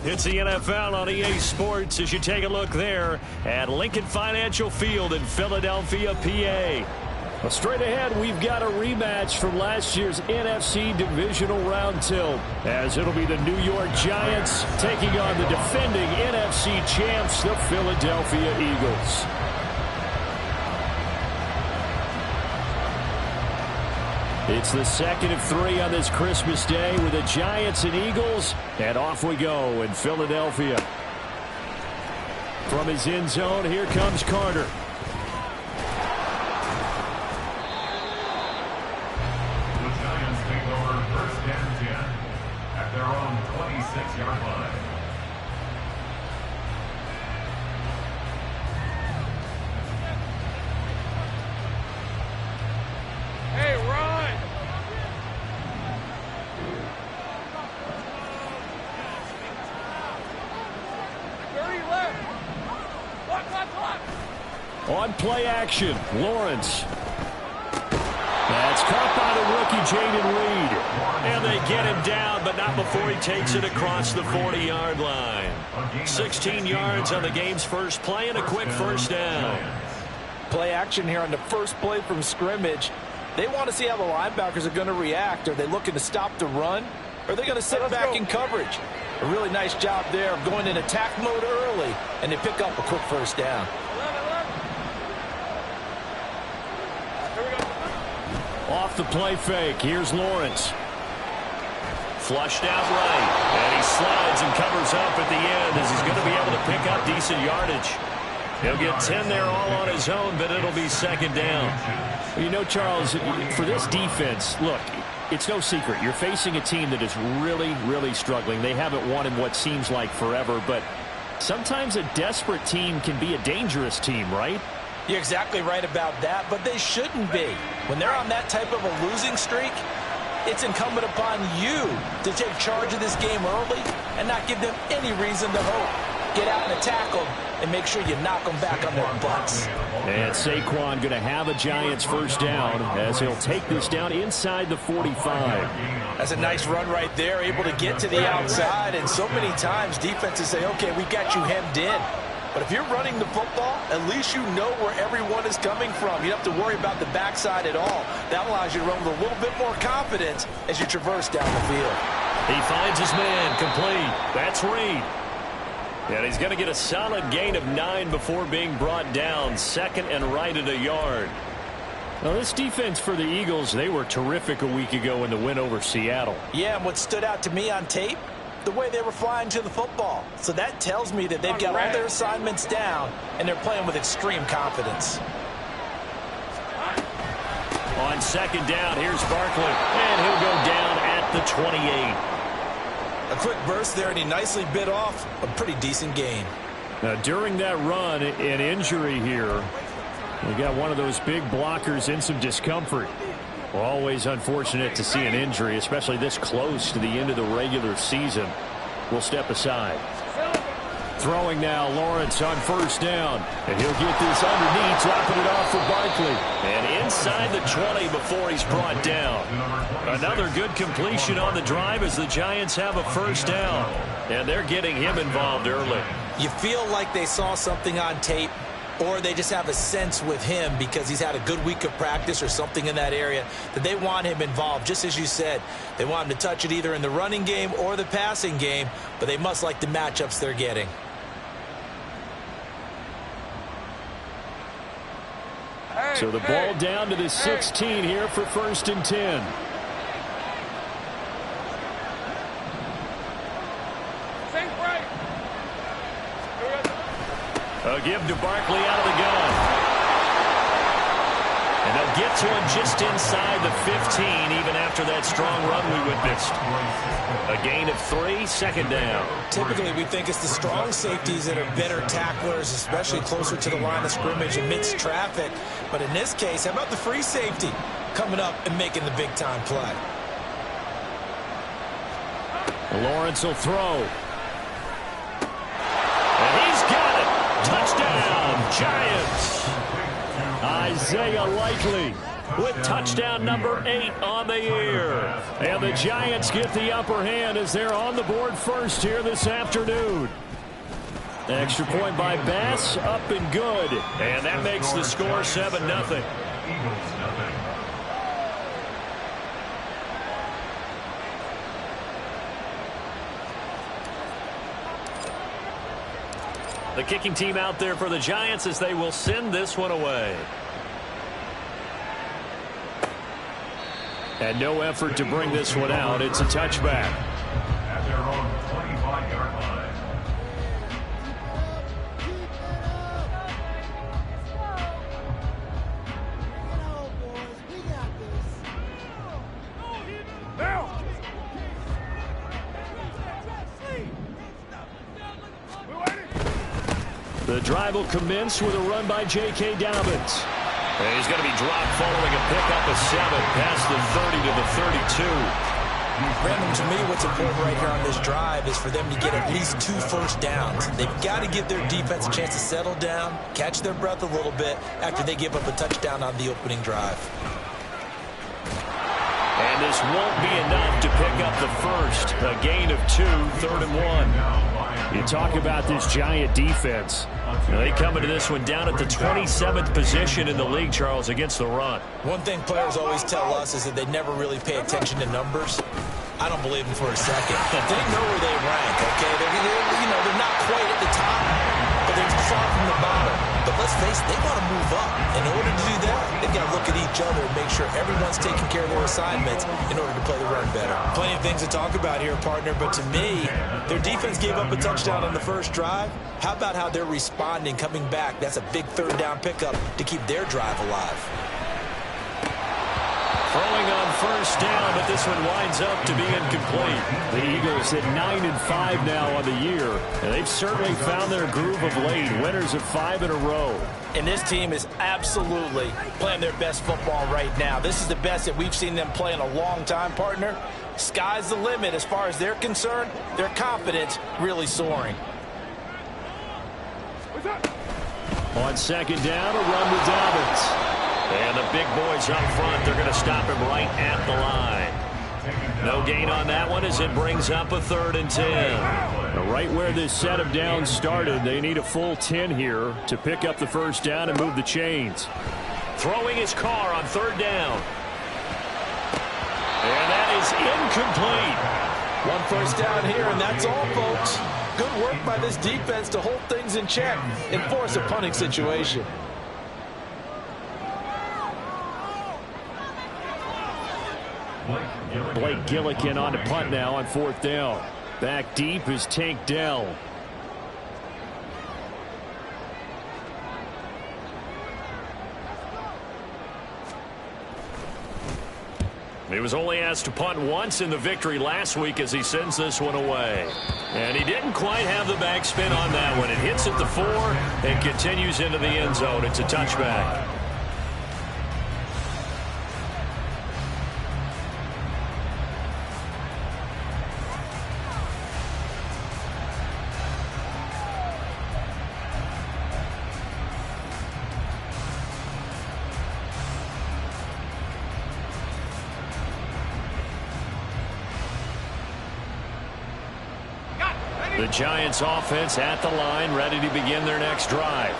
It's the NFL on EA Sports as you take a look there at Lincoln Financial Field in Philadelphia, PA. Well, straight ahead, we've got a rematch from last year's NFC Divisional Round tilt, as it'll be the New York Giants taking on the defending NFC champs, the Philadelphia Eagles. It's the second of three on this Christmas Day with the Giants and Eagles, and off we go in Philadelphia. From his end zone, here comes Carter. The Giants take over first and 10 at their own 26-yard line. On play action, Lawrence. That's caught by the rookie Jayden Reed. And they get him down, but not before he takes it across the 40-yard line. 16 yards on the game's first play and a quick first down. Play action here on the first play from scrimmage. They want to see how the linebackers are going to react. Are they looking to stop the run? Or are they going to sit back in coverage? A really nice job there of going in attack mode early, and they pick up a quick first down. Off the play fake, here's Lawrence. Flushed out right, and he slides and covers up at the end as he's going to be able to pick up decent yardage. He'll get 10 there all on his own, but it'll be second down. You know, Charles, for this defense, look, it's no secret. You're facing a team that is really, really struggling. They haven't won in what seems like forever, but sometimes a desperate team can be a dangerous team, right? You're exactly right about that, but they shouldn't be. When they're on that type of a losing streak, it's incumbent upon you to take charge of this game early and not give them any reason to hope. Get out and attack them and make sure you knock them back on their butts. And Saquon going to have a Giants first down as he'll take this down inside the 45. That's a nice run right there, able to get to the outside, and so many times defenses say, okay, we got you hemmed in. But if you're running the football, at least you know where everyone is coming from. You don't have to worry about the backside at all. That allows you to run with a little bit more confidence as you traverse down the field. He finds his man, complete. That's Reed. And he's going to get a solid gain of 9 before being brought down. Second and right at a yard. Now, this defense for the Eagles, they were terrific a week ago in the win over Seattle. Yeah, and what stood out to me on tape, the way they were flying to the football. So that tells me that they've got all their assignments down, and they're playing with extreme confidence. On second down, here's Barkley, and he'll go down at the 28. A quick burst there, and he nicely bit off a pretty decent gain. Now, during that run, an injury here. We got one of those big blockers in some discomfort. Well, always unfortunate to see an injury, especially this close to the end of the regular season. We'll step aside. Throwing now, Lawrence on first down. And he'll get this underneath, dropping it off for Barkley. And inside the 20 before he's brought down. Another good completion on the drive as the Giants have a first down. And they're getting him involved early. You feel like they saw something on tape, or they just have a sense with him because he's had a good week of practice or something in that area that they want him involved. Just as you said, they want him to touch it either in the running game or the passing game, but they must like the matchups they're getting. So the ball down to the 16 here for first and 10. A give to Barkley out of the gun. And they'll get to him just inside the 15 even after that strong run we witnessed. A gain of 3, second down. Typically, we think it's the strong safeties that are better tacklers, especially closer to the line of scrimmage amidst traffic. But in this case, how about the free safety coming up and making the big-time play? Lawrence will throw. And he's got it. Touchdown, Giants. Isaiah Likely with touchdown number 8 on the year. And the Giants get the upper hand as they're on the board first here this afternoon. Extra point by Bass, up and good. And that makes the score 7-0. Eagles 0. The kicking team out there for the Giants as they will send this one away. And no effort to bring this one out. It's a touchback. At their own 25-yard line. The drive will commence with a run by J.K. Dobbins. And he's going to be dropped following a pickup of 7 past the 30 to the 32. Brandon, to me, what's important right here on this drive is for them to get at least 2 first downs. They've got to give their defense a chance to settle down, catch their breath a little bit after they give up a touchdown on the opening drive. And this won't be enough to pick up the first. A gain of 2, 3rd and 1. You talk about this Giant defense. They come into this one down at the 27th position in the league, Charles, against the run. One thing players always tell us is that they never really pay attention to numbers. I don't believe them for a second. They know where they rank, okay? They're not quite at the top, but they're far from the bottom. But let's face it, they want to move up. In order to do that, they've got to look at each other and make sure everyone's taking care of their assignments in order to play the run better. Plenty of things to talk about here, partner, but to me, their defense gave up a touchdown on the first drive. How about how they're responding, coming back? That's a big 3rd down pickup to keep their drive alive. Throwing on first down, but this one winds up to be incomplete. The Eagles at 9-5 now on the year, and they've certainly found their groove of late. Winners of 5 in a row. And this team is absolutely playing their best football right now. This is the best that we've seen them play in a long time, partner. Sky's the limit as far as they're concerned. Their confidence really soaring. On second down, a run with Dobbins. And the big boys up front, they're going to stop him right at the line. No gain on that one as it brings up a 3rd and 10. Right where this set of downs started, they need a full 10 here to pick up the first down and move the chains. Throwing his car on 3rd down. And that is incomplete. 1 first down here, and that's all, folks. Good work by this defense to hold things in check and force a punting situation. Blake Gillikin on to punt now on 4th down. Back deep is Tank Dell. He was only asked to punt once in the victory last week as he sends this one away. And he didn't quite have the backspin on that one. It hits at the 4 and continues into the end zone. It's a touchback. The Giants offense at the line, ready to begin their next drive.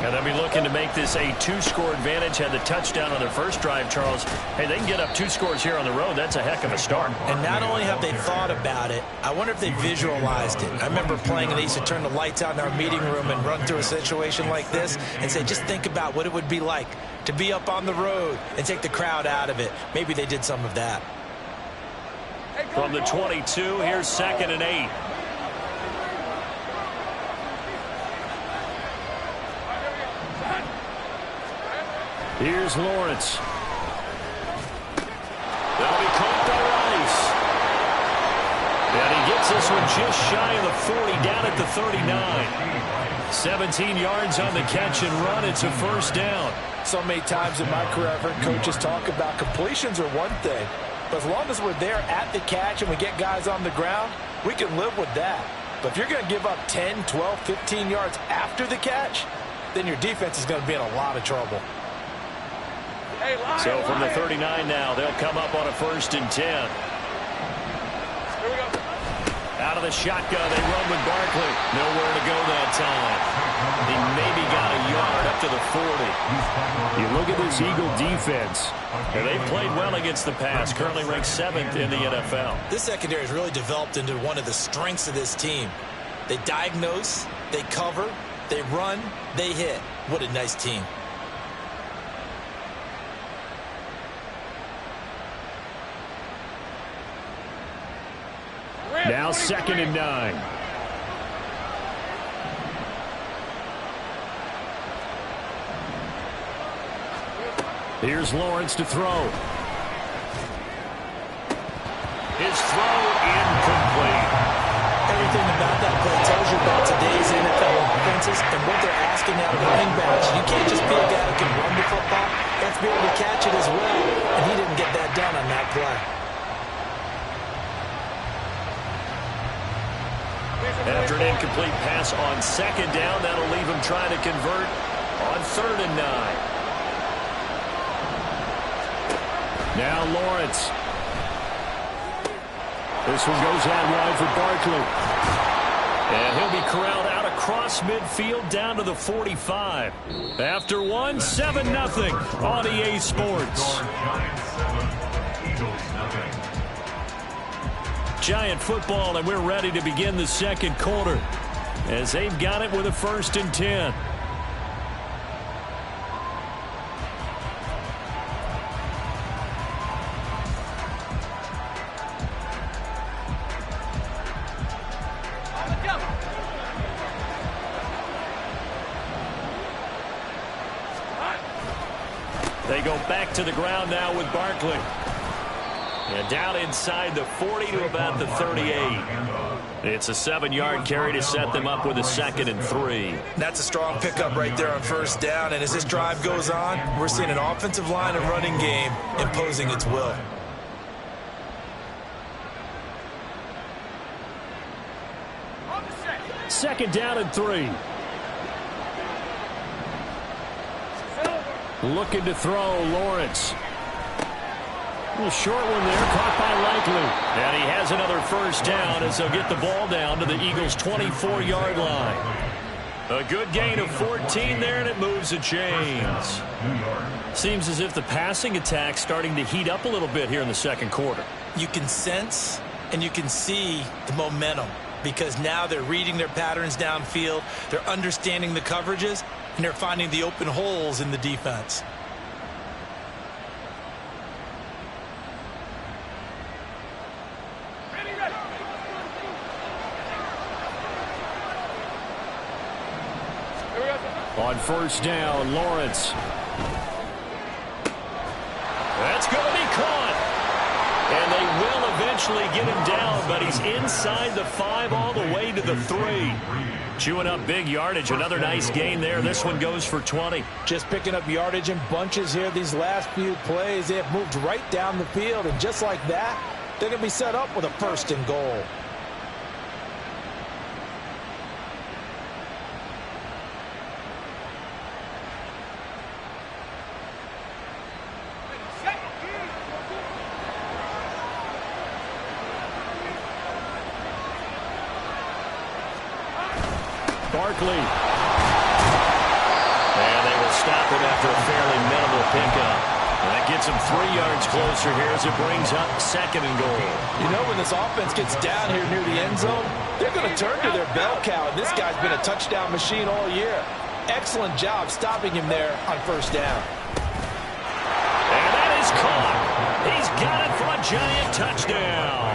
And they'll be looking to make this a 2-score advantage. Had the touchdown on their first drive, Charles. Hey, they can get up 2 scores here on the road. That's a heck of a start. And not only have they thought about it, I wonder if they visualized it. I remember playing and they used to turn the lights out in our meeting room and run through a situation like this and say, just think about what it would be like to be up on the road and take the crowd out of it. Maybe they did some of that. From the 22, here's 2nd and 8. Here's Lawrence. That'll be caught by Rice. And he gets this one just shy of the 40, down at the 39. 17 yards on the catch and run. It's a first down. So many times in my career, I've heard coaches talk about completions are one thing. But as long as we're there at the catch and we get guys on the ground, we can live with that. But if you're going to give up 10, 12, 15 yards after the catch, then your defense is going to be in a lot of trouble. So from the 39 now, they'll come up on a 1st and 10. Here we go. Out of the shotgun, they run with Barkley. Nowhere to go that time. He maybe got a yard up to the 40. You look at this Eagle defense, and they've played well against the pass, currently ranked 7th in the NFL. This secondary has really developed into one of the strengths of this team. They diagnose, they cover, they run, they hit. What a nice team. Now 2nd and 9. Here's Lawrence to throw. His throw incomplete. Everything about that play tells you about today's NFL offenses and what they're asking out of running backs. You can't just be a guy who can run the football. You have to be able to catch it as well, and he didn't get that done on that play. After an incomplete pass on 2nd down, that'll leave him trying to convert on 3rd and 9. Now Lawrence. This one goes out wide for Barkley. And he'll be corralled out across midfield down to the 45. After one, 7-0 on EA Sports. Giant football, and we're ready to begin the 2nd quarter as they've got it with a 1st and 10. They go back to the ground now with Barkley. And down inside the 40 to about the 38. It's a 7-yard carry to set them up with a 2nd and 3. That's a strong pickup right there on 1st down. And as this drive goes on, we're seeing an offensive line and running game imposing its will. Second down and 3. Looking to throw, Lawrence. A little short one there, caught by Likely. And he has another 1st down as they'll get the ball down to the Eagles' 24-yard line. A good gain of 14 there, and it moves the chains. Seems as if the passing attack's starting to heat up a little bit here in the 2nd quarter. You can sense and you can see the momentum because now they're reading their patterns downfield, they're understanding the coverages, and they're finding the open holes in the defense. On 1st down, Lawrence. That's going to be caught. And they will eventually get him down, but he's inside the 5 all the way to the 3. Chewing up big yardage. Another nice gain there. This one goes for 20. Just picking up yardage in bunches here these last few plays. They have moved right down the field, and just like that, they're going to be set up with a 1st and goal. Barkley. And they will stop him after a fairly minimal pickup. And that gets him 3 yards closer here as it brings up 2nd and goal. You know, when this offense gets down here near the end zone, they're going to turn to their bell cow. And this guy's been a touchdown machine all year. Excellent job stopping him there on 1st down. And that is caught. He's got it for a giant touchdown.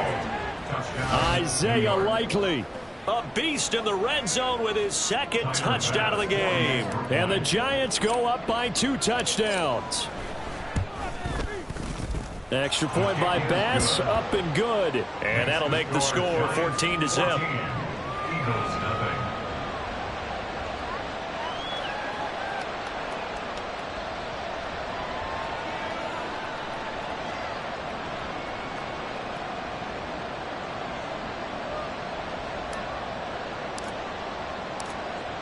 Isaiah Likely. A beast in the red zone with his 2nd touchdown of the game. And the Giants go up by 2 touchdowns. Extra point by Bass, up and good. And that'll make the score 14-0.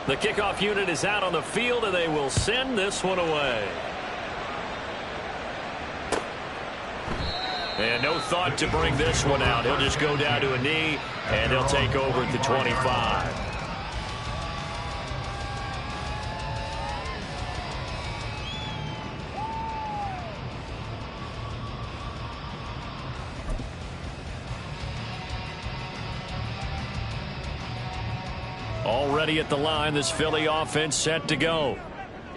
The kickoff unit is out on the field, and they will send this one away. And no thought to bring this one out. He'll just go down to a knee, and he'll take over at the 25. Already at the line, this Philly offense set to go.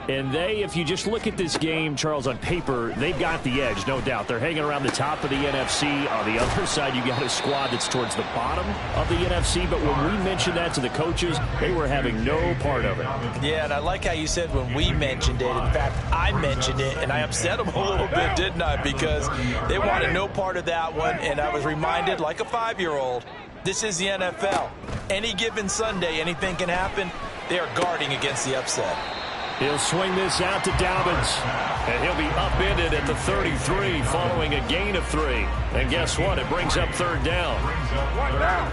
And if you just look at this game, Charles, on paper, they've got the edge, no doubt. They're hanging around the top of the NFC. On the other side, you got a squad that's towards the bottom of the NFC. But when we mentioned that to the coaches, they were having no part of it. Yeah, and I like how you said when we mentioned it. In fact, I mentioned it, and I upset them a little bit, didn't I? Because they wanted no part of that one, and I was reminded, like a 5-year-old, this is the NFL. Any given Sunday, anything can happen. They are guarding against the upset. He'll swing this out to Dobbins, and he'll be upended at the 33 following a gain of 3. And guess what? It brings up third down.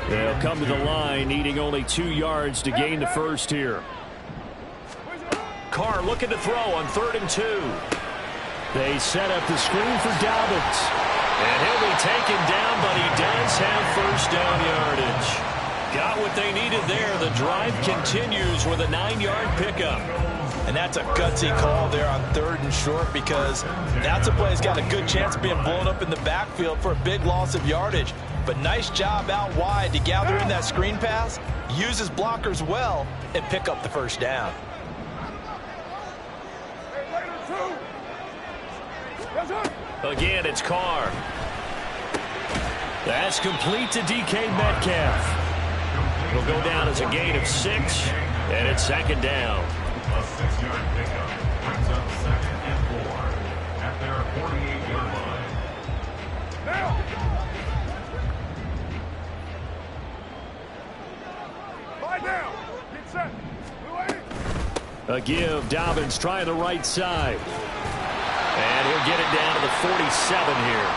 They'll come to the line, needing only 2 yards to gain the first here. Carr looking to throw on 3rd and 2. They set up the screen for Dobbins, and he'll be taken down, but he does have first down yardage. Got what they needed there. The drive continues with a 9-yard pickup. And that's a gutsy call there on 3rd and short, because that's a play that's got a good chance of being blown up in the backfield for a big loss of yardage. But nice job out wide to gather in that screen pass, use his blockers well, and pick up the first down. Again, it's Carr. That's complete to DK Metcalf. It'll go down as a gain of 6, and it's 2nd down. A 6-yard pickup brings up 2nd and 4 at their 48-yard line. Now! Lie down. Get set. A give. Dobbins trying the right side. And he'll get it down to the 47 here.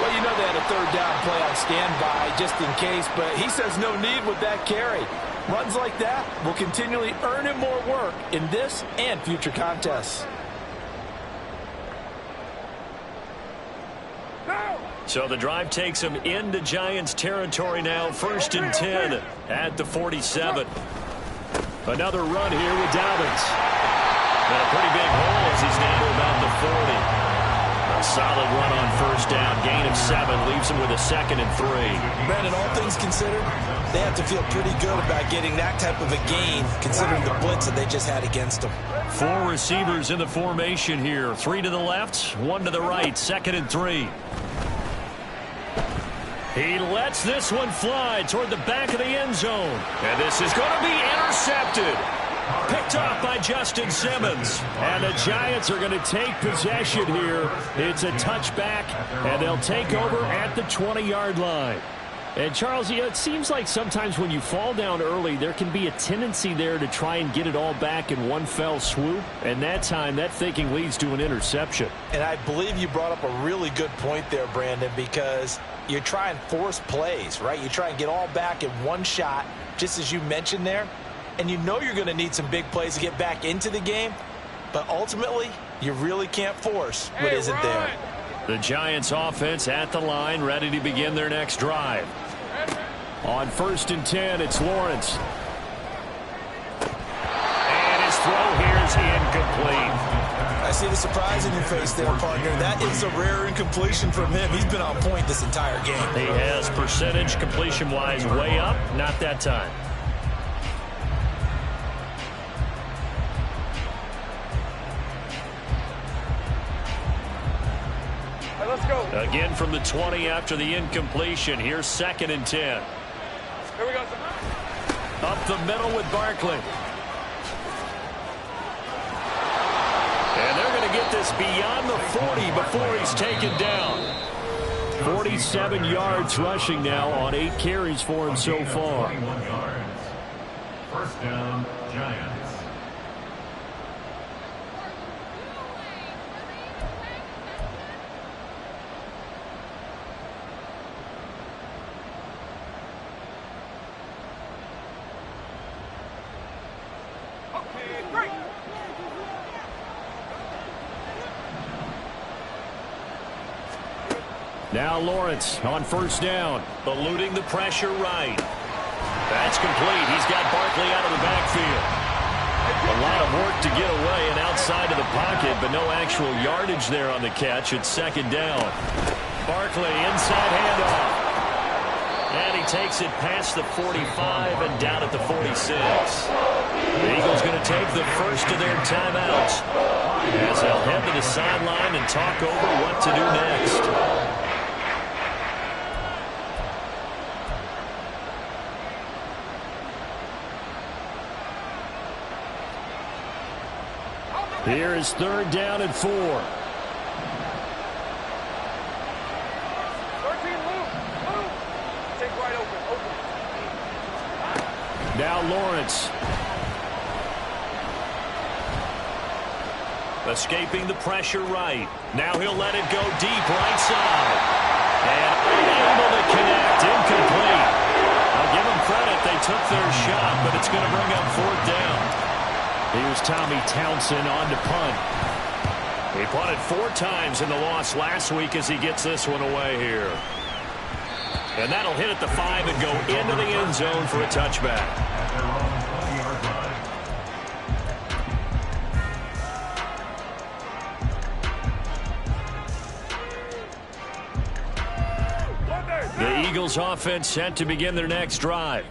Well, you know they had a 3rd down play on standby just in case, but he says no need with that carry. Runs like that will continually earn him more work in this and future contests. So the drive takes him into Giants territory now. 1st and 10 at the 47. Another run here with Dobbins. And a pretty big hole as he's down to about the 40. A solid run on 1st down. Gain of 7 leaves him with a 2nd and 3. Brandon, all things considered, they have to feel pretty good about getting that type of a gain, considering the blitz that they just had against them. 4 receivers in the formation here. 3 to the left, 1 to the right. 2nd and 3. He lets this one fly toward the back of the end zone. And this is going to be intercepted. Picked off by Justin Simmons. And the Giants are going to take possession here. It's a touchback, and they'll take over at the 20-yard line. And, Charles, it seems like sometimes when you fall down early, there can be a tendency there to try and get it all back in one fell swoop. And that time, that thinking leads to an interception. And I believe you brought up a really good point there, Brandon, because you try and force plays, right? You try and get all back in one shot, just as you mentioned there. And you know you're going to need some big plays to get back into the game. But ultimately, you really can't force what isn't there. The Giants offense at the line, ready to begin their next drive. On 1st and 10, it's Lawrence. And his throw here is incomplete. I see the surprise in your face there, partner. That is a rare incompletion from him. He's been on point this entire game. He has percentage completion-wise way up. Not that time. Let's go. Again from the 20 after the incompletion. Here's 2nd and 10. Here we go. Up the middle with Barkley. And they're going to get this beyond the 40 before he's taken down. 47 yards rushing now on 8 carries for him so far. 21 yards. 1st down, Giants. Now Lawrence on first down. Eluding the pressure right. That's complete. He's got Barkley out of the backfield. A lot of work to get away and outside of the pocket, but no actual yardage there on the catch. It's second down. Barkley inside handoff. And he takes it past the 45 and down at the 46. The Eagles going to take the first of their timeouts as they'll head to the sideline and talk over what to do next. Here is third down and 4. 13, take right open. Now Lawrence. Escaping the pressure right. Now he'll let it go deep right side. And unable to connect. Incomplete. I'll give them credit. They took their shot, but it's going to bring up fourth down. Here's Tommy Townsend on to punt. He punted 4 times in the loss last week as he gets this one away here. And that'll hit at the 5 and go into the end zone for a touchback. The Eagles offense set to begin their next drive.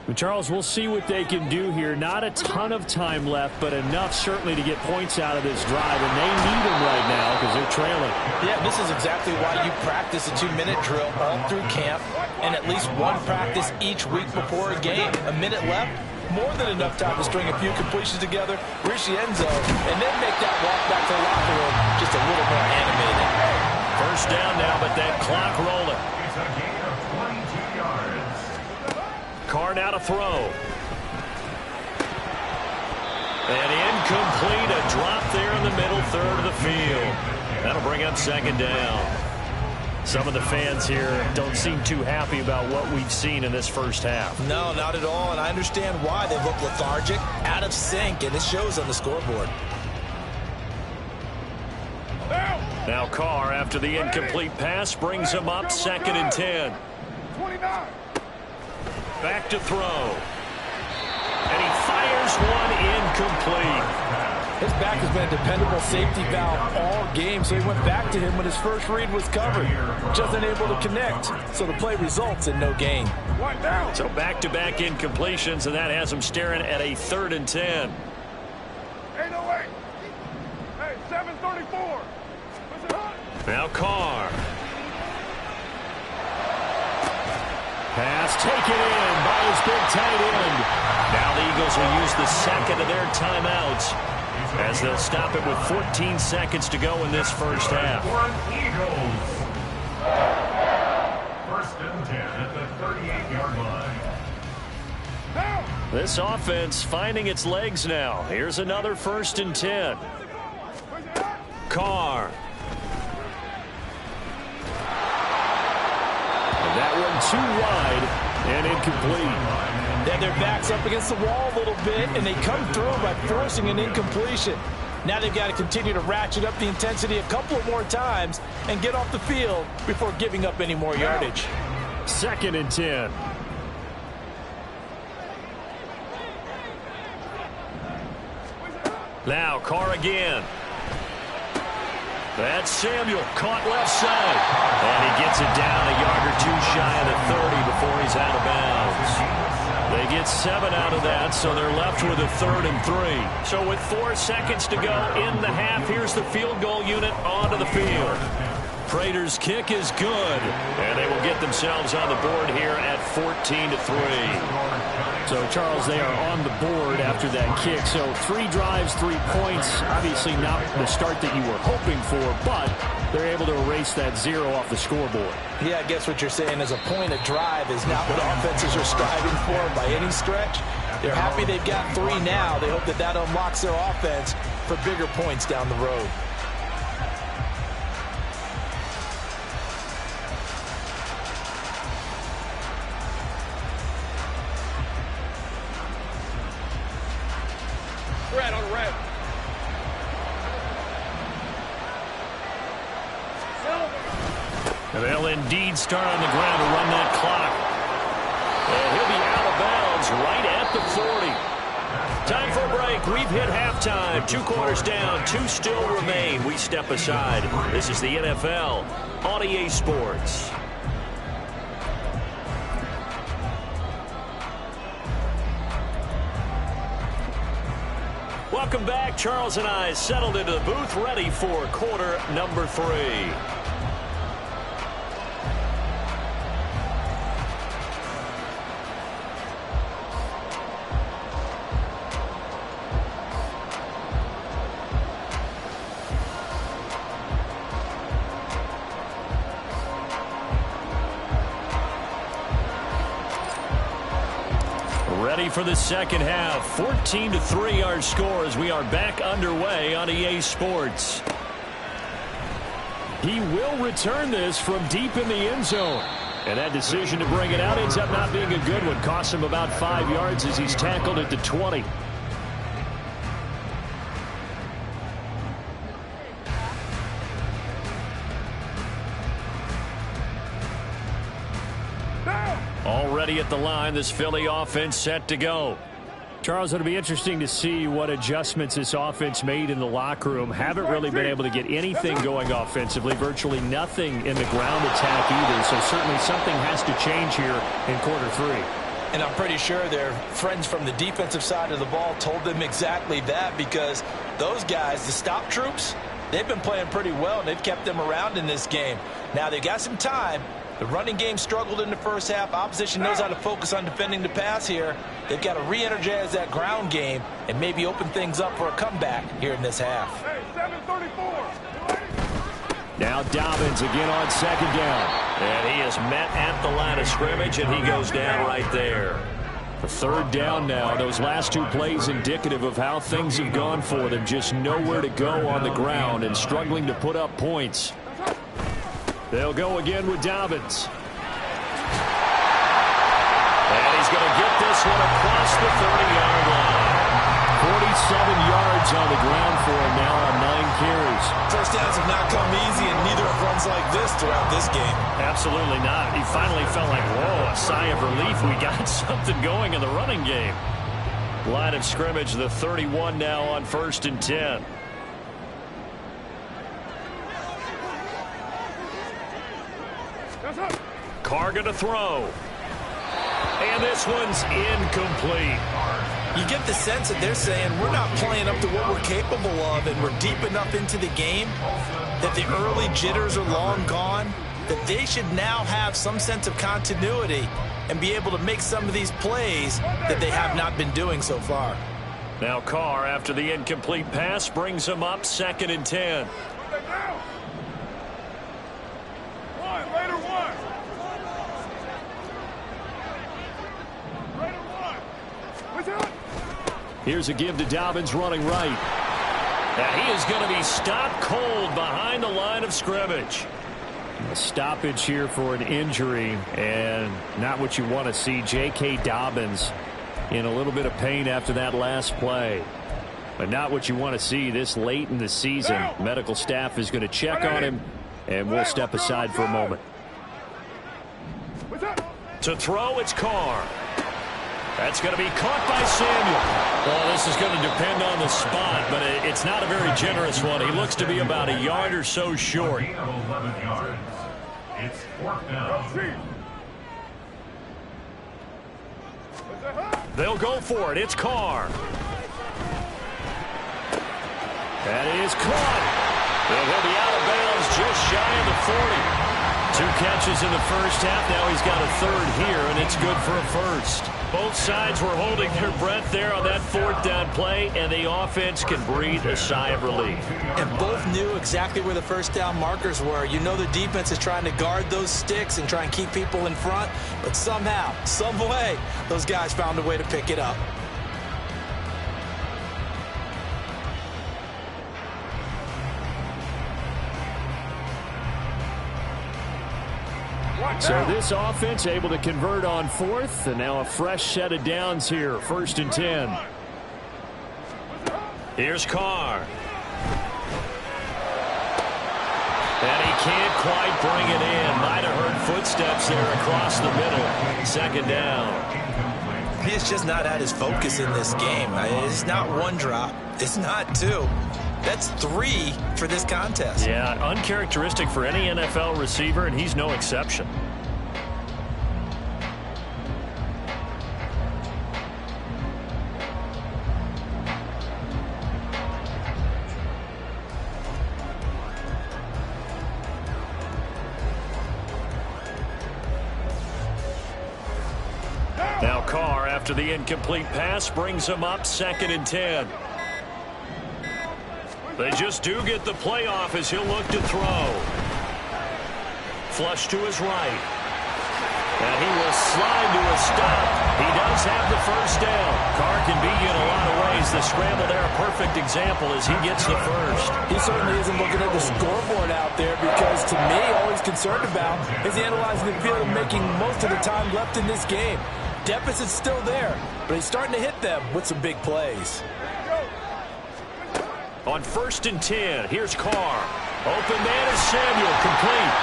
But Charles, we'll see what they can do here. Not a ton of time left, but enough certainly to get points out of this drive, and they need them right now because they're trailing. Yeah, this is exactly why you practice a 2-minute drill all through camp and at least one practice each week before a game. A minute left, more than enough time to string a few completions together, reach the end zone, and then make that walk back to the locker room just a little more animated. First down now, but that clock rolling. It's a gain of 22 yards. Carr now to throw. And incomplete, a drop there in the middle third of the field. That'll bring up second down. Some of the fans here don't seem too happy about what we've seen in this first half. No, not at all, and I understand why. They look lethargic, out of sync, and it shows on the scoreboard. Now Carr, after the incomplete pass, brings him up 2nd and 10. 29. Back to throw. And he fires one incomplete. His back has been a dependable safety valve all game, so he went back to him when his first read was covered. Just unable to connect, so the play results in no gain. One down. So back-to-back incompletions, and that has him staring at a 3rd and 10. 808. Hey, 734. Now Carr. Pass taken in by his big tight end. Now the Eagles will use the second of their timeouts as they'll stop it with 14 seconds to go in this first half. Eagles. First and 10 at the 38-yard line. This offense finding its legs now. Here's another 1st and 10. Carr. That one too wide and incomplete. Then their back's up against the wall a little bit, and they come through by forcing an incompletion. Now they've got to continue to ratchet up the intensity a couple of more times and get off the field before giving up any more yardage. 2nd and 10. Now Carr again. That's Samuel, caught left side. And he gets it down a yard or 2 shy of the 30 before he's out of bounds. They get 7 out of that, so they're left with a 3rd and 3. So with 4 seconds to go in the half, here's the field goal unit onto the field. Prater's kick is good, and they will get themselves on the board here at 14-3. So, Charles, they are on the board after that kick. So 3 drives, 3 points. Obviously not the start that you were hoping for, but they're able to erase that 0 off the scoreboard. Yeah, I guess what you're saying is a point of drive is not what offenses are striving for by any stretch. They're happy they've got 3 now. They hope that that unlocks their offense for bigger points down the road. Red on red. And they'll indeed start on the ground to run that clock. And he'll be out of bounds right at the 40. Time for a break. We've hit halftime. 2 quarters down. 2 still remain. We step aside. This is the NFL on EA Sports. Welcome back. Charles and I settled into the booth, ready for quarter number 3. Ready for the second half. 14-3 our score as we are back underway on EA Sports. He will return this from deep in the end zone. And that decision to bring it out ends up not being a good one. Costs him about 5 yards as he's tackled at the 20. Already at the line, this Philly offense set to go. Charles, it'll be interesting to see what adjustments this offense made in the locker room. Haven't really been able to get anything going offensively. Virtually nothing in the ground attack either. So certainly something has to change here in quarter 3. And I'm pretty sure their friends from the defensive side of the ball told them exactly that, because those guys, the stop troops, they've been playing pretty well, and they've kept them around in this game. Now, they've got some time. The running game struggled in the first half. Opposition knows how to focus on defending the pass here. They've got to re-energize that ground game and maybe open things up for a comeback here in this half. Hey, 7:34. Now Dobbins again on second down. And he is met at the line of scrimmage, and he goes down right there. The third down now. Those last 2 plays indicative of how things have gone for them. Just nowhere to go on the ground and struggling to put up points. They'll go again with Dobbins. And he's going to get this one across the 30-yard line. 47 yards on the ground for him now on 9 carries. First downs have not come easy, and neither have runs like this throughout this game. Absolutely not. He finally felt like, whoa, a sigh of relief. We got something going in the running game. Line of scrimmage, the 31 now on 1st and 10. Carr going to throw. And this one's incomplete. You get the sense that they're saying we're not playing up to what we're capable of, and we're deep enough into the game that the early jitters are long gone, that they should now have some sense of continuity and be able to make some of these plays that they have not been doing so far. Now Carr, after the incomplete pass, brings him up 2nd and 10. Here's a give to Dobbins running right. And he is going to be stopped cold behind the line of scrimmage. A stoppage here for an injury, and not what you want to see. J.K. Dobbins in a little bit of pain after that last play. But not what you want to see this late in the season. Medical staff is going to check on him, and we'll step aside for a moment. To throw, it's Carr. That's going to be caught by Samuel. Well, this is going to depend on the spot, but it's not a very generous one. He looks to be about a yard or so short. 11 yards. It's 4th down. They'll go for it. It's Carr. That is caught. And he'll be out of bounds just shy of the 40. 2 catches in the first half. Now he's got a 3rd here, and it's good for a 1st. Both sides were holding their breath there on that 4th down play, and the offense can breathe a sigh of relief. And both knew exactly where the first down markers were. You know the defense is trying to guard those sticks and try and keep people in front, but somehow, some way, those guys found a way to pick it up. So this offense able to convert on 4th, and now a fresh set of downs here, 1st and 10. Here's Carr. And he can't quite bring it in. Might have heard footsteps there across the middle. Second down. He has just not had his focus in this game. It's not one drop. It's not two. That's 3 for this contest. Yeah, uncharacteristic for any NFL receiver, and he's no exception. Now Carr, after the incomplete pass, brings him up 2nd and 10. They just do get the playoff as he'll look to throw. Flush to his right. And he will slide to a stop. He does have the first down. Carr can beat you in a lot of ways. The scramble there, a perfect example as he gets the first. He certainly isn't looking at the scoreboard out there because, to me, all he's concerned about is analyzing the field and making most of the time left in this game. Deficit's still there, but he's starting to hit them with some big plays. On 1st and 10, here's Carr. Open man is Samuel, complete.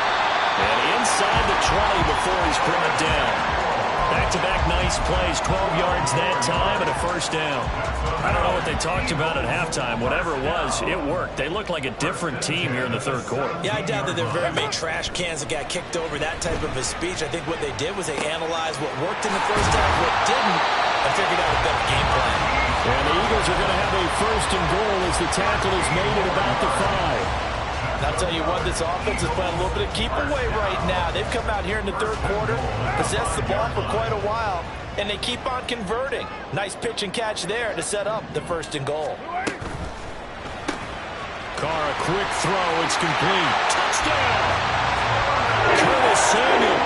And inside the 20 before he's brought down. Back-to-back nice plays, 12 yards that time and a first down. I don't know what they talked about at halftime. Whatever it was, it worked. They looked like a different team here in the third quarter. Yeah, I doubt that there were very many trash cans that got kicked over, that type of a speech. I think what they did was they analyzed what worked in the first half, what didn't, and figured out a better game plan. And the Eagles are going to have a 1st and goal as the tackle is made at about the 5. I'll tell you what, this offense is playing a little bit of keep away right now. They've come out here in the third quarter, possessed the ball for quite a while, and they keep on converting. Nice pitch and catch there to set up the 1st and goal. Carr, a quick throw. It's complete. Touchdown! Curtis Samuel,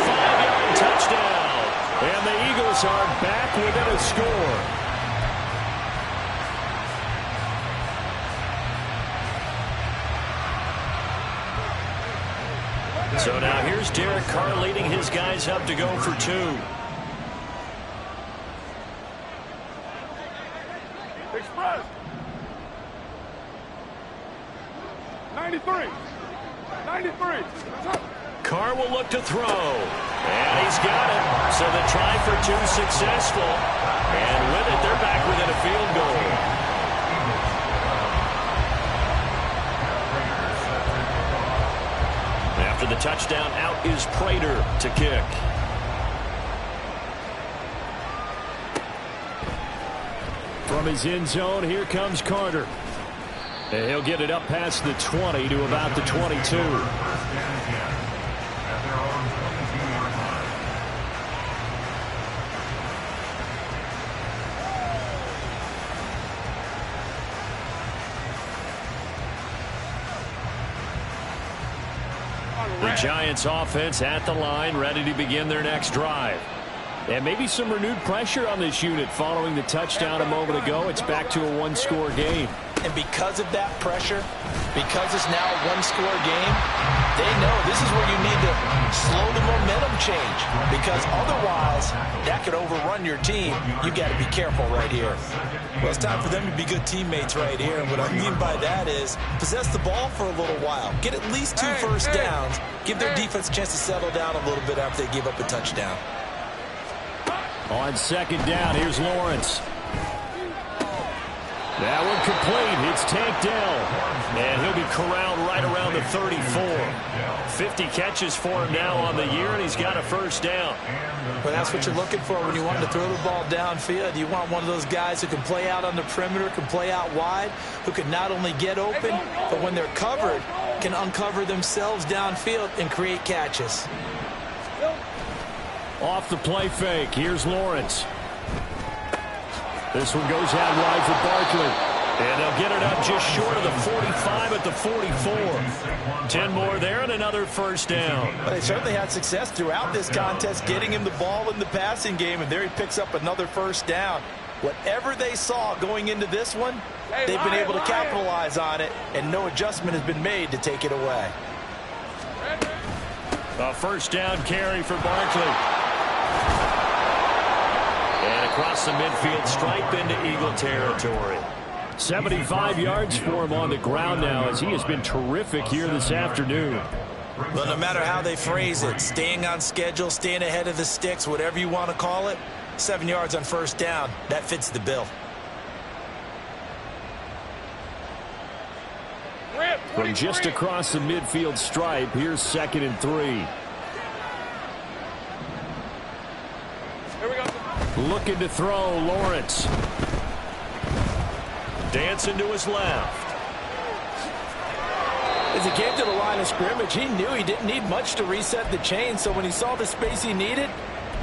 5-yard touchdown. And the Eagles are back within a score. So now here's Derek Carr leading his guys up to go for 2. Express. 93. 93. Carr will look to throw. And he's got it. So the try for 2 successful. And with it, they're back within a field goal. After the touchdown, out is Prater to kick. From his end zone, here comes Carter. And he'll get it up past the 20 to about the 22. The Giants offense at the line, ready to begin their next drive. And maybe some renewed pressure on this unit following the touchdown a moment ago. It's back to a one-score game. And because of that pressure, because it's now a one-score game, they know this is where you need to slow the momentum change. Because otherwise, that could overrun your team. You got to be careful right here. Well, it's time for them to be good teammates right here. And what I mean by that is possess the ball for a little while. Get at least 2 first downs. Give their defense a chance to settle down a little bit after they give up a touchdown. On 2nd down, here's Lawrence. That one complete. It's tanked down. And he'll be corralled right around the 34. 50 catches for him now on the year, and he's got a first down. Well, that's what you're looking for when you want to throw the ball downfield. You want one of those guys who can play out on the perimeter, can play out wide, who can not only get open, but when they're covered, can uncover themselves downfield and create catches. Off the play fake, here's Lawrence. This one goes out wide for Barkley. And they'll get it up just short of the 45 at the 44. 10 more there and another first down. Well, they certainly had success throughout this contest getting him the ball in the passing game, and there he picks up another first down. Whatever they saw going into this one, they've been able to capitalize on it, and no adjustment has been made to take it away. A first down carry for Barkley. And across the midfield stripe into Eagle territory. 75 yards for him on the ground now, as he has been terrific here this afternoon. Well, no matter how they phrase it, staying on schedule, staying ahead of the sticks, whatever you want to call it, 7 yards on first down, that fits the bill. From just across the midfield stripe, here's 2nd and 3. Here we go. Looking to throw, Lawrence. Dancing to his left. As he came to the line of scrimmage, he knew he didn't need much to reset the chain, so when he saw the space he needed,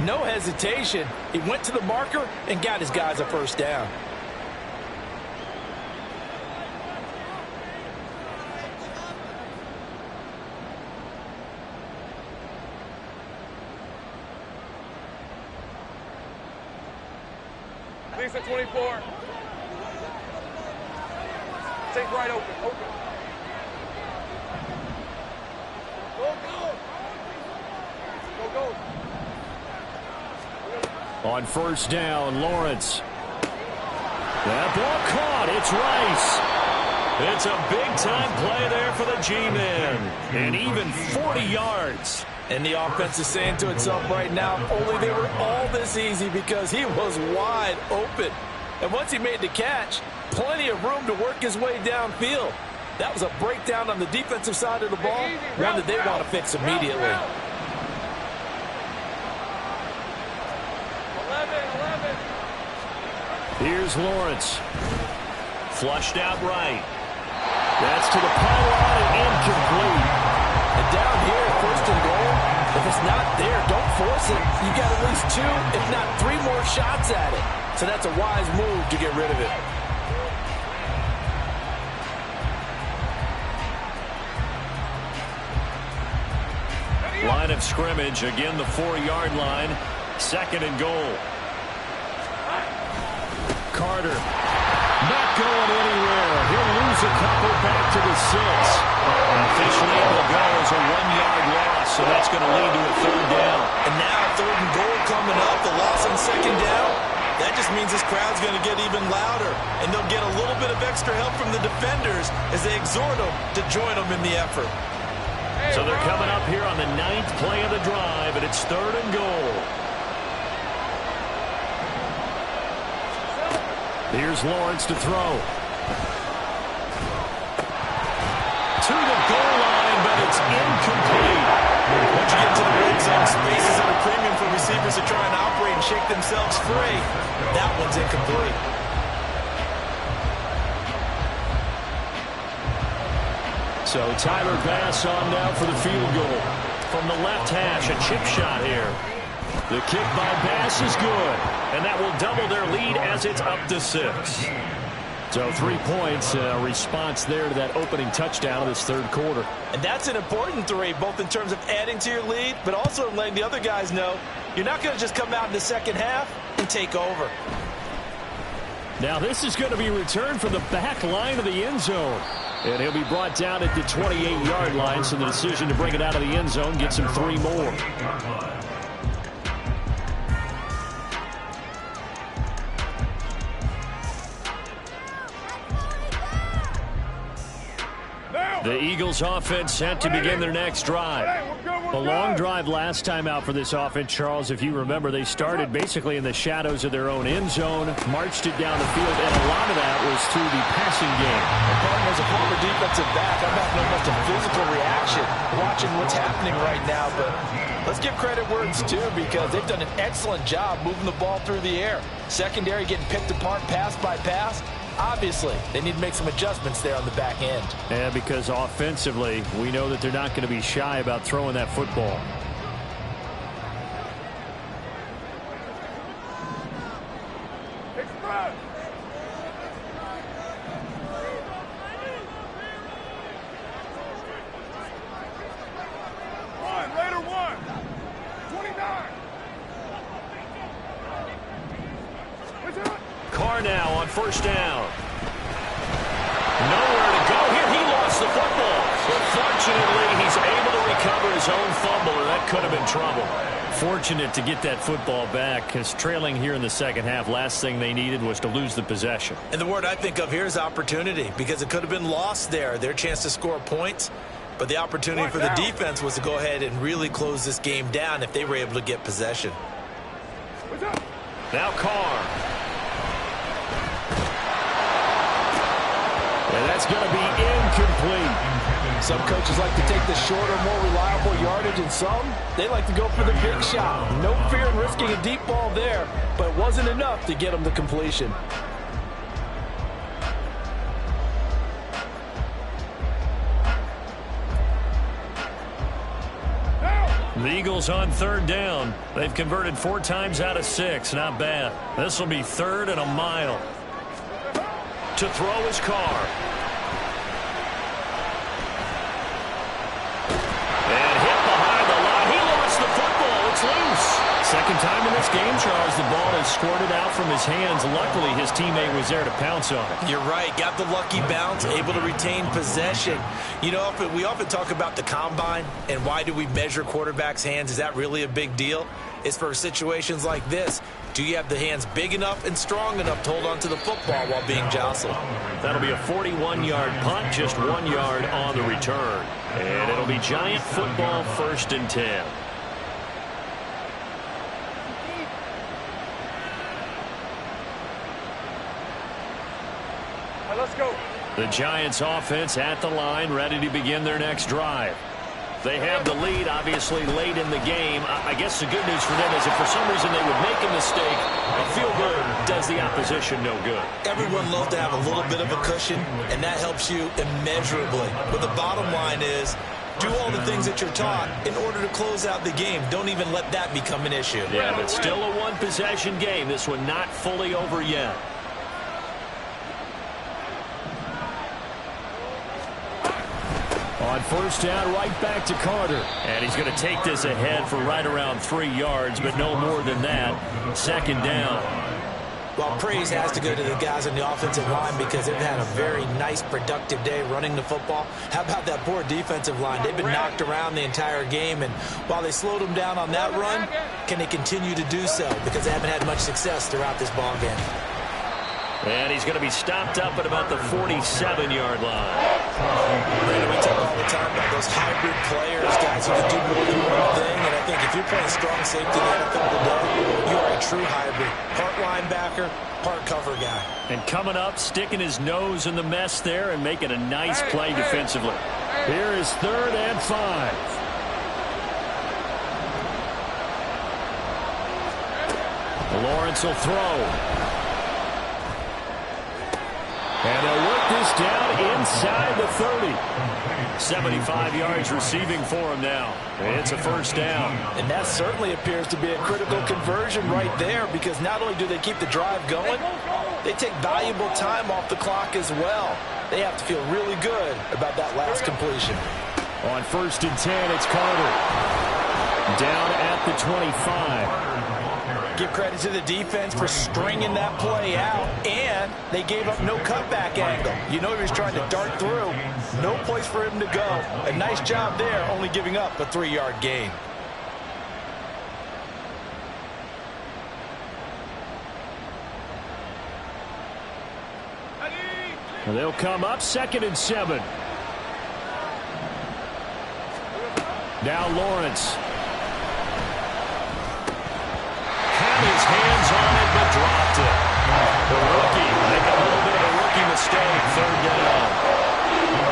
no hesitation. He went to the marker and got his guys a first down. Lisa 24. Take right open. Go. On first down, Lawrence. That ball caught. It's Rice. It's a big-time play there for the G-Men. And even 40 yards. And the offense is saying to itself right now, only they were all this easy because he was wide open. And once he made the catch, plenty of room to work his way downfield. That was a breakdown on the defensive side of the ball, one that they want to fix immediately. 11. Here's Lawrence. Flushed out right. That's to the pylon and incomplete. And down here, 1st and goal, if it's not there, don't force it. You got at least 2, if not 3 more shots at it. So that's a wise move to get rid of it. Line of scrimmage, again the 4-yard line. 2nd and goal. Carter not going anywhere. He'll lose a couple back to the 6. Officially able to go as a 1-yard loss, so that's going to lead to a 3rd down. And now 3rd and goal coming up, the loss on 2nd down. That just means this crowd's going to get even louder, and they'll get a little bit of extra help from the defenders as they exhort them to join them in the effort. So they're coming up here on the 9th play of the drive, and it's 3rd and goal. Here's Lawrence to throw. To the goal line, but it's incomplete. Once you get to the red zone, spaces at a premium for receivers to try and operate and shake themselves free. That one's incomplete. So Tyler Bass on now for the field goal. From the left hash, a chip shot here. The kick by Bass is good, and that will double their lead as it's up to 6. So 3 points, response there to that opening touchdown of this 3rd quarter. And that's an important 3, both in terms of adding to your lead, but also letting the other guys know you're not going to just come out in the second half and take over. Now this is going to be returned from the back line of the end zone. And he'll be brought down at the 28-yard line, so the decision to bring it out of the end zone gets him 3 more. The Eagles offense set to begin their next drive. A long drive last time out for this offense, Charles. If you remember, they started basically in the shadows of their own end zone, marched it down the field, and a lot of that was through the passing game. And as a former defensive back, I'm having almost a physical reaction watching what's happening right now. But let's give credit where it's due, because they've done an excellent job moving the ball through the air. Secondary getting picked apart pass by pass. Obviously, they need to make some adjustments there on the back end. And because offensively, we know that they're not going to be shy about throwing that football. Express. Raider 1. 29. Carr now on first down. Nowhere to go here. He lost the football. But fortunately, he's able to recover his own fumble, and that could have been trouble. Fortunate to get that football back, because trailing here in the second half, last thing they needed was to lose the possession. And the word I think of here is opportunity, because it could have been lost there, their chance to score points. But the opportunity for the defense was to go ahead and really close this game down if they were able to get possession. Now Carr. And that's going to be incomplete. Some coaches like to take the shorter, more reliable yardage, and some, they like to go for the big shot. No fear in risking a deep ball there, but it wasn't enough to get them to completion. The Eagles on third down. They've converted 4 times out of 6. Not bad. This will be 3rd and a mile. To throw is Carr. And hit behind the line. He lost the football. It's loose. Second time in this game, Charles, the ball has squirted out from his hands. Luckily, his teammate was there to pounce on it. You're right. Got the lucky bounce, able to retain possession. You know, we often talk about the combine and why do we measure quarterbacks' hands. Is that really a big deal? It's for situations like this. Do you have the hands big enough and strong enough to hold on to the football while being jostled? That'll be a 41-yard punt, just 1 yard on the return. And it'll be Giant football, 1st and 10. Let's go. The Giants offense at the line, ready to begin their next drive. They have the lead, obviously, late in the game. I guess the good news for them is if for some reason they would make a mistake, a field goal does the opposition no good. Everyone loves to have a little bit of a cushion, and that helps you immeasurably. But the bottom line is, do all the things that you're taught in order to close out the game. Don't even let that become an issue. Yeah, but still a one-possession game. This one not fully over yet. On first down, right back to Carter. And he's going to take this ahead for right around 3 yards, but no more than that. 2nd down. Well, praise has to go to the guys on the offensive line because they've had a very nice, productive day running the football. How about that poor defensive line? They've been knocked around the entire game, and while they slowed them down on that run, can they continue to do so? Because they haven't had much success throughout this ball game. And he's going to be stopped up at about the 47-yard line. Brandon, we talk all the time about those hybrid players, guys who can do more than one thing. And I think if you're playing strong safety in the NFL today, you are a true hybrid. Part linebacker, part cover guy. And coming up, sticking his nose in the mess there and making a nice play defensively. Here is 3rd and 5. Lawrence will throw. And they'll work this down inside the 30. 75 yards receiving for him now. It's a 1st down. And that certainly appears to be a critical conversion right there, because not only do they keep the drive going, they take valuable time off the clock as well. They have to feel really good about that last completion. On 1st and 10, it's Carter. Down at the 25. Give credit to the defense for stringing that play out, and they gave up no cutback angle. You know he was trying to dart through. No place for him to go. A nice job there, only giving up a 3-yard gain. They'll come up 2nd and 7. Now Lawrence. His hands on it, but dropped it. The rookie making a little bit of a rookie mistake. 3rd down.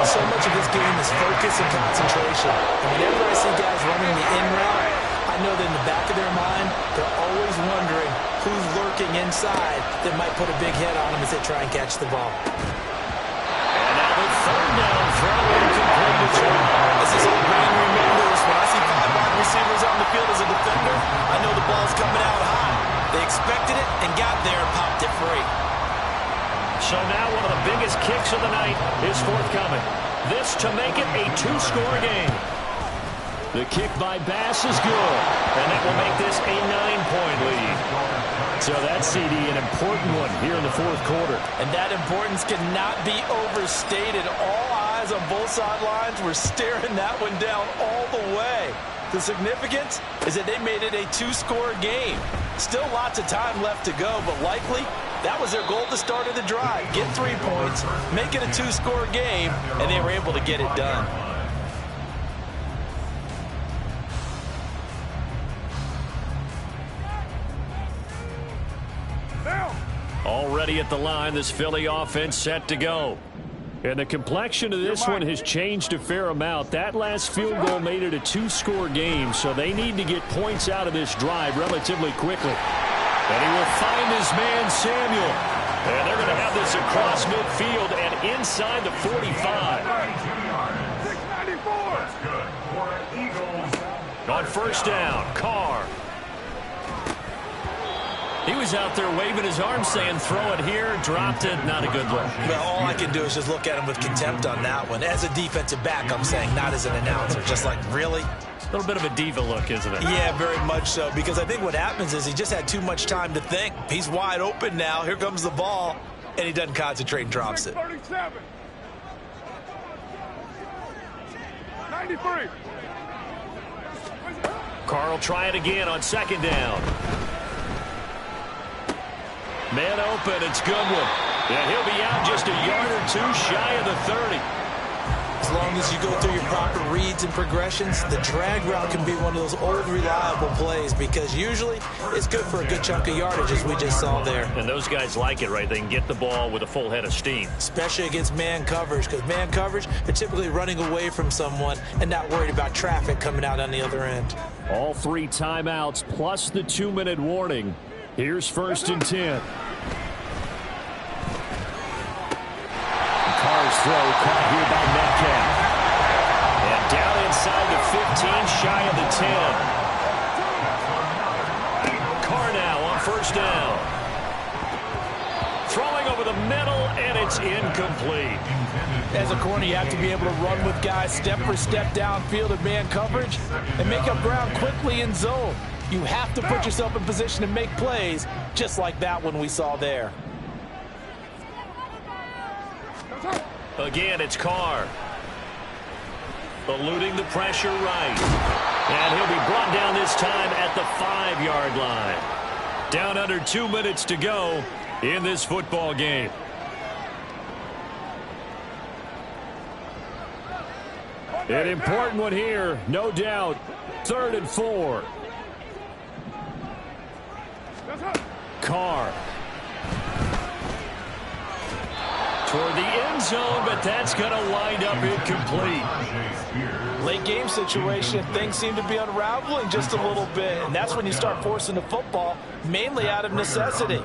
So much of this game is focus and concentration. And whenever I see guys running the in route, I know that in the back of their mind, they're always wondering who's lurking inside that might put a big hit on them as they try and catch the ball. And now the 3rd down throw incomplete to Charles. This is what Green remembers. When I see 5 wide receivers on the field as a defender, I know the ball's coming out high. They expected it and got there and popped it free. So now one of the biggest kicks of the night is forthcoming. This to make it a 2-score game. The kick by Bass is good, and that will make this a 9-point lead. So that's, CD, an important one here in the 4th quarter. And that importance cannot be overstated. All eyes on both sidelines were staring that one down all the way. The significance is that they made it a two-score game. Still lots of time left to go, but likely that was their goal at the start of the drive. Get 3 points, make it a two-score game, and they were able to get it done. Already at the line, this Philly offense set to go. And the complexion of this one has changed a fair amount. That last field goal made it a two-score game, so they need to get points out of this drive relatively quickly. And he will find his man, Samuel. And they're going to have this across midfield and inside the 45. 694. On first down, Carr. He was out there waving his arm saying, throw it here, dropped it, not a good look. Well, all I can do is just look at him with contempt on that one. As a defensive back, I'm saying, not as an announcer. Just like, really? A little bit of a diva look, isn't it? Yeah, very much so, because I think what happens is he just had too much time to think. He's wide open now. Here comes the ball, and he doesn't concentrate and drops it. 37. 93. Carr will try it again on second down. Man open, it's Goodwin. And he'll be out just a yard or two shy of the 30. As long as you go through your proper reads and progressions, the drag route can be one of those old reliable plays because usually it's good for a good chunk of yardage as we just saw there. And those guys like it, right? They can get the ball with a full head of steam. Especially against man coverage, because man coverage, they're typically running away from someone and not worried about traffic coming out on the other end. All 3 timeouts plus the 2-minute warning. Here's first and 10. Carr's throw caught here by Metcalf. And down inside the 15, shy of the 10. Carr now on first down. Throwing over the middle, and it's incomplete. As a corner, you have to be able to run with guys step for step downfield of man coverage and make up ground quickly in zone. You have to put yourself in position to make plays, just like that one we saw there. Again, it's Carr. Eluding the pressure right. And he'll be brought down this time at the 5-yard line. Down under 2 minutes to go in this football game. An important one here, no doubt. 3rd and 4. Carr. Toward the end zone, but that's going to wind up incomplete. Late game situation, things seem to be unraveling just a little bit, and that's when you start forcing the football, mainly out of necessity.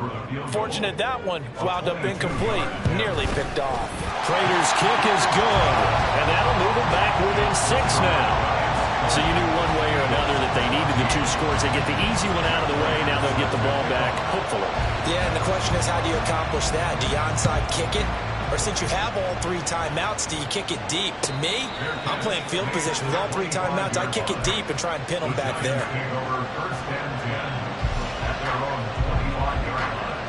Fortunate that one wound up incomplete, nearly picked off. Prater's kick is good, and that'll move them back within 6 now. So you knew one way or another that they needed the 2 scores. They get the easy one out of the way. Now they'll get the ball back, hopefully. Yeah, and the question is, how do you accomplish that? Do you onside kick it? Or since you have all 3 timeouts, do you kick it deep? To me, I'm playing field position with all 3 timeouts. I kick it deep and try and pin them back there. First and 10 at their own 25-yard line.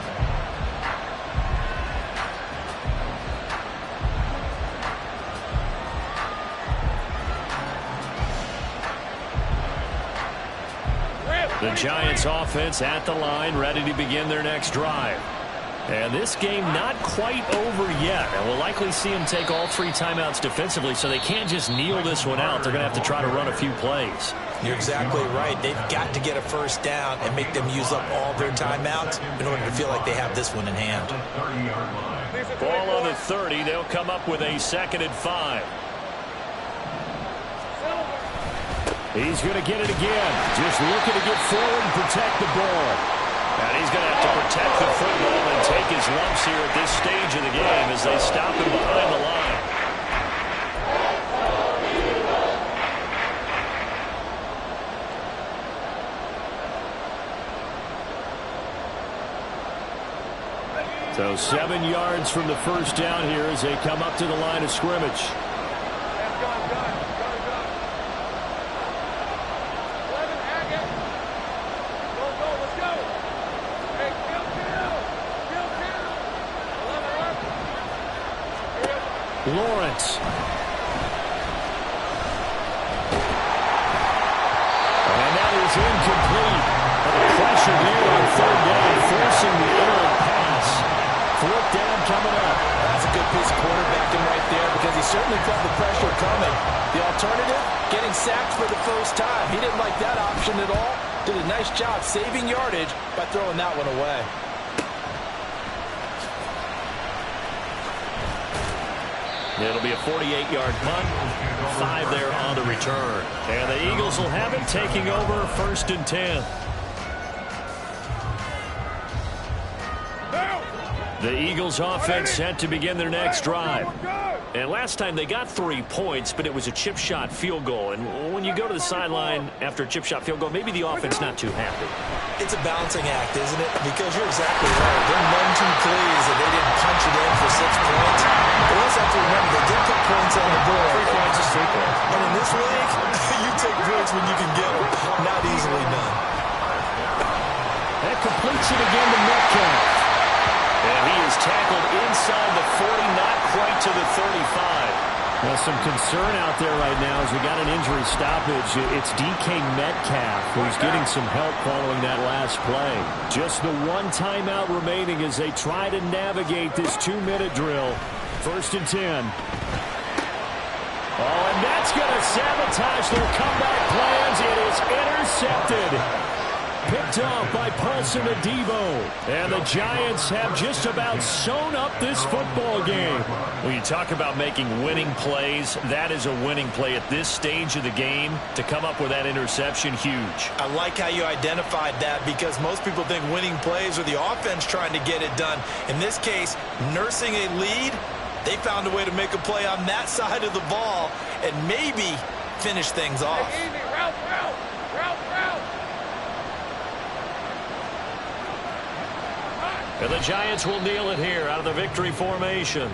The Giants offense at the line, ready to begin their next drive. And this game not quite over yet. And we'll likely see them take all 3 timeouts defensively, so they can't just kneel this one out. They're going to have to try to run a few plays. You're exactly right. They've got to get a first down and make them use up all their timeouts in order to feel like they have this one in hand. Ball on the 30. They'll come up with a 2nd and 5. He's going to get it again. Just looking to get forward and protect the ball. And he's going to have to protect the football and take his lumps here at this stage of the game as they stop him behind the line. So 7 yards from the first down here as they come up to the line of scrimmage. Lawrence. incomplete. And the pressure there on third down, forcing the errant pass. Fourth down coming up. That's a good piece of quarterbacking right there because he certainly felt the pressure coming. The alternative, getting sacked for the first time. He didn't like that option at all. Did a nice job saving yardage by throwing that one away. It'll be a 48-yard punt. 5 there on the return. And the Eagles will have it, taking over 1st and 10. The Eagles offense set to begin their next drive. And last time they got 3 points, but it was a chip shot field goal. And when you go to the sideline after a chip shot field goal, maybe the offense not too happy. It's a balancing act, isn't it? Because you're exactly right. They're none too pleased that they didn't punch it in for 6 points. But we also have to remember, they did put points on the board. 3 points is 3 points. And in this league, you take points when you can get them. Not easily done. That completes it again to Metcalf. And he is tackled inside the 40, not quite to the 35. Well, some concern out there right now as we got an injury stoppage. It's DK Metcalf who's getting some help following that last play. Just the 1 timeout remaining as they try to navigate this 2-minute drill. 1st and 10. Oh, and that's going to sabotage their comeback plans. It is intercepted. Picked off by Paulson Adebo. And the Giants have just about sewn up this football game. When you talk about making winning plays, that is a winning play at this stage of the game. To come up with that interception, huge. I like how you identified that because most people think winning plays are the offense trying to get it done. In this case, nursing a lead, they found a way to make a play on that side of the ball and maybe finish things off. Easy, route. And the Giants will kneel it here out of the victory formation.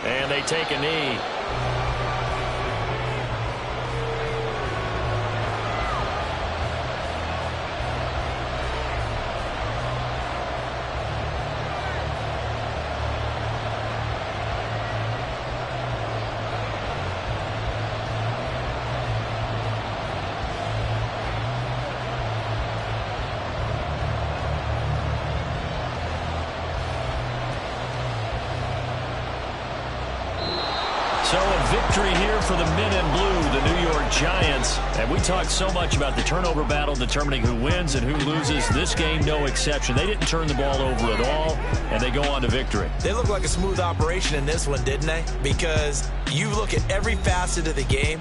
And they take a knee. So a victory here for the men in blue, the New York Giants. And we talked so much about the turnover battle determining who wins and who loses. This game, no exception. They didn't turn the ball over at all, and they go on to victory. They look like a smooth operation in this one, didn't they? Because you look at every facet of the game,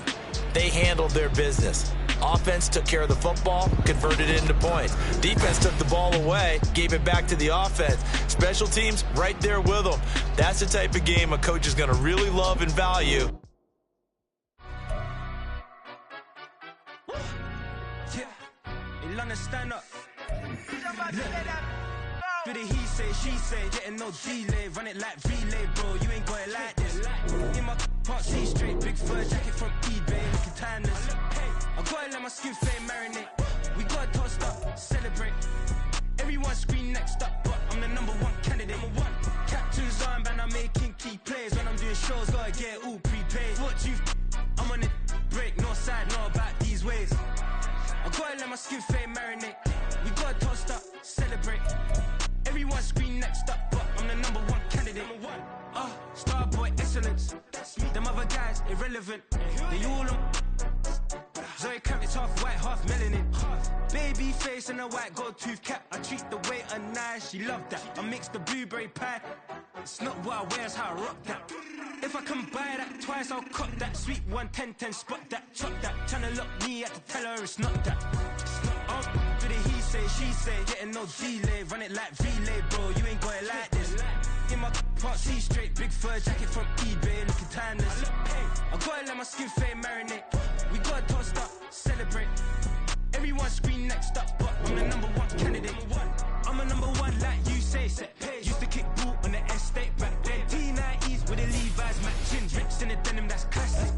they handled their business. Offense took care of the football, converted it into points. Defense took the ball away, gave it back to the offense. Special teams right there with them. That's the type of game a coach is going to really love and value. Stand up. Do the he say, she say, getting no delay, run it like relay, bro. You ain't got it like this. In my can't see straight, big fur jacket from eBay, looking timeless. I gotta let my skin fade marinate. We gotta toast up, celebrate. Everyone scream next up, but I'm the #1 candidate. Captain's armband, I'm making key plays. When I'm doing shows, gotta get it all prepaid. What you? I'm on it, break, no side, know about these ways. I gotta let my skin fade marinate. We gotta toast up, celebrate. Everyone scream next up, but I'm the #1 candidate. Starboy excellence. Them other guys irrelevant. They all on. Zoe Kravitz half white, half melanin. Baby face and a white gold tooth cap. I treat the waiter nice, she loved that. I mix the blueberry pie. It's not what I wear, it's how I rock that. If I can buy that twice, I'll cop that. Sweet 110, spot that, chop that. Tryna lock me, at to tell her it's not that. Do the he say, she say, getting no delay. Run it like relay, bro, you ain't got it like this. In my part C straight, big fur jacket from eBay, looking timeless. I gotta let my skin fade marinate. We gotta toast up, celebrate. Everyone scream next up, but I'm the #1 candidate. I'm a #1 like you say, set page. Used to kick ball on the estate back then. T90s with the Levi's matching. Rips in the denim, that's classic.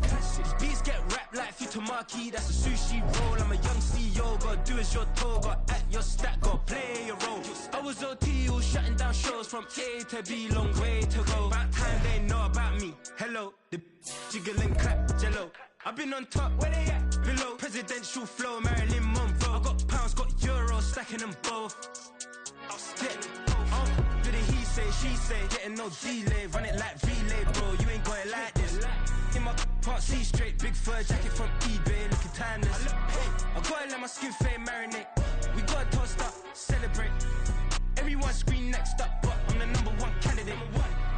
Beats get wrapped like Futamaki, that's a sushi roll. I'm a young CEO, gotta do as you're told. Got at your stack, gotta play your role. I was OT, all shutting down shows from A to B, long way to go. About time they know about me. Hello, the jiggle and clap, jello. I've been on top, where they at? Below, presidential flow, Marilyn Monroe. I got pounds, got euros, stacking them both. Do the he say, she say, getting no delay. Run it like relay, bro, you ain't got it like this. In my part C straight, big fur jacket from eBay, looking timeless. I gotta let my skin fade marinate. We gotta toast up, celebrate. Everyone scream next up, but I'm the #1 candidate.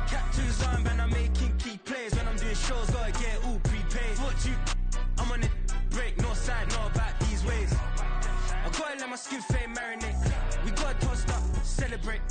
Captain's armband, I'm making key plays. When I'm doing shows, gotta get all prepaid. What you, I'm on it, break, no side, know about these ways. I gotta let my skin fade marinate. We gotta toast up, celebrate.